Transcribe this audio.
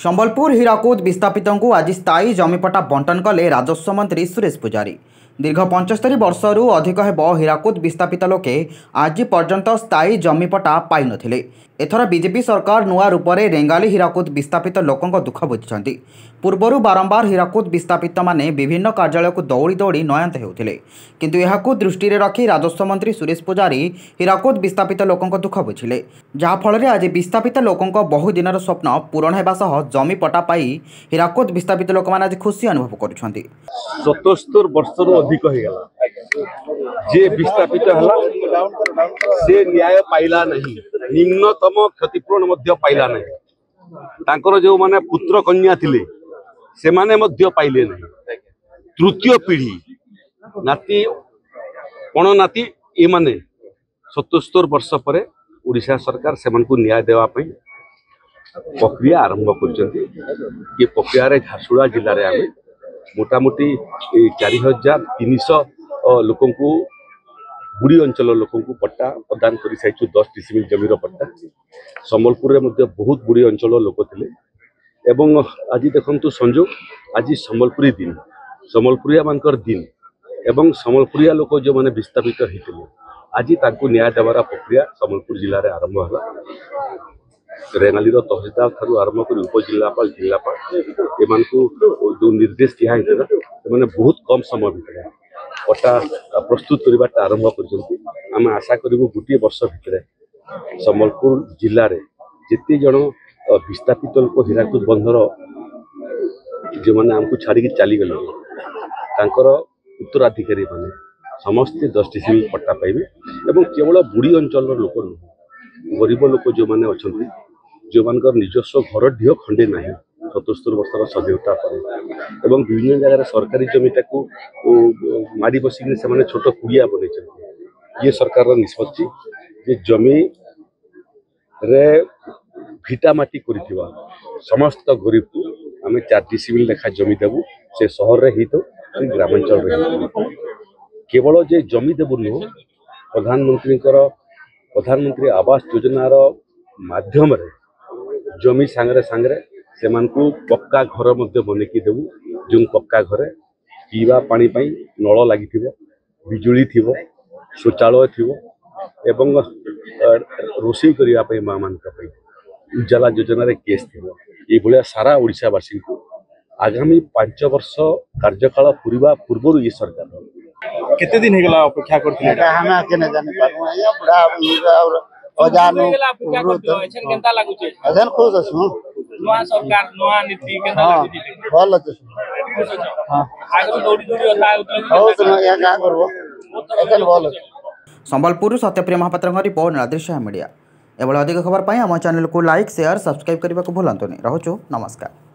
संबलपुर हीराकुद विस्थापितों को आज स्थायी जमीपट्टा बंटन कले राजस्व मंत्री सुरेश पूजारी। दीर्घ 75 वर्षरू अधिक हेब हीराकुद विस्थापित लोके आज पर्यंत स्थायी जमीपट्टा पाई नथिले। एथर बीजेपी सरकार नुआ रूप में रेंगाली हीराकुद विस्थापित लोकों दुख बुझिछंती। पूर्वरु बारंबार हीराकुद विस्थापित माने विभिन्न कार्यालय को दौड़ी दौड़ी नयांत हेउथिले, किंतु एहाकु दृष्टि रखी राजस्व मंत्री सुरेश पूजारी हीराकुद विस्थापित लोकों दुख बुझिले, जहा फल आज विस्थापित लोकों बहु दिनर स्वप्न पूरण हेबा सह जमी पट्टा पाई हीराकुद विस्थापित लोक आज खुशी अनुभव करुछंती। 77 वर्षरू अधिक होगला जे विस्थापित हला से न्याय पाइला नहीं, निम्नतम क्षतिपूरण मध्य पाइला नहीं। तांकर जो माने पुत्र कन्या थिले से माने मध्य पाइले नहीं। तृतीय पीढ़ी नाती कोन नाती ए माने 77 वर्ष पर ओडिशा सरकार से मन को न्याय देवा पई प्रक्रिया आरंभ करछंती। ये प्रक्रिया रे झारसुगुड़ा जिल्ला रे आमे मोटामोटी 4300 लोक बुड़ी अंचल लोक पट्टा प्रदान कर साइछु। 10 डिसिमिल जमीर पट्टा संबलपुर में बहुत बुड़ी अंचल लोक थे। एवं आज देखु संजोग आज संबलपुरी दिन, संबलपुरिया मानकर दिन एवं संबलपुरिया लोक जो मैंने विस्थापित होते आज तांको न्याय देवार प्रक्रिया संबलपुर जिले में आरंभ है। रेंगाली तहसीलदार ठारू आरंभ कर उपजिलापाल जिलापाल एम जो निर्देश दिखाई से बहुत कम समय भितर पट्टा प्रस्तुत करने आरंभ कर आशा करूँ गोटे वर्ष भितर संबलपुर जिले में जिते जन विस्थापित लोक हीराकुद बंधर जो मैंने आमको छाड़ी चलीगले उत्तराधिकारी मैंने समस्ते 10 डिसिमिल पट्टा पाइबे। एवं केवल बुड़ी अंचल लोक नुह गरीब लोक जो मैंने अच्छा जो मान निजस्व घर ढीह खंडे ना 77 वर्षर स्वाधीनता पर एवं विभिन्न जगह सरकारी जमीटा को माड़ी बसिक से छोट कुड़िया बन ये सरकार निष्पत्ति जे जमी रे भिटा माटी करिथिबा समस्त गरीब को आम 4 डिसिमिल लेखा जमी देबू। से सहर रे ही तो ग्रामांचल रे केवल जे जमी देबू नुह प्रधानमंत्री आवास योजनार माध्यम रे जमी सांगरे सांगरे से मानकु पक्का घर मध्य बनैकी देबू। जो पक्का घरे पीवा पानी पाई नल लगी बिजुली थी शौचालय थी एवं रोषे करने माँ मान उज्ज्वला योजना रे केस थी। ये सारा ओडिशावासी को आगामी 5 वर्ष कार्यकाल पूरा पूर्व ये सरकार केते दिन हेगला अपेक्षा करथिले हम केने जानि पारु या बुढ़ा और अजानो एछन केनता लागुचे अजन खुश अछु नवा सरकार नवा नीति केनता लागुचे भल अछि। हां आगु दौड़ी दौड़ी होता हो तो या का करबो एखन भल अछि। संबलपुर सत्यप्रिय महापात्र रिपोर्ट नादृश्य मीडिया। एवं अधिक खबर पाई आम चैनल को लाइक शेयर सब्सक्राइब करने को भूलु नहीं। रहुछु नमस्कार।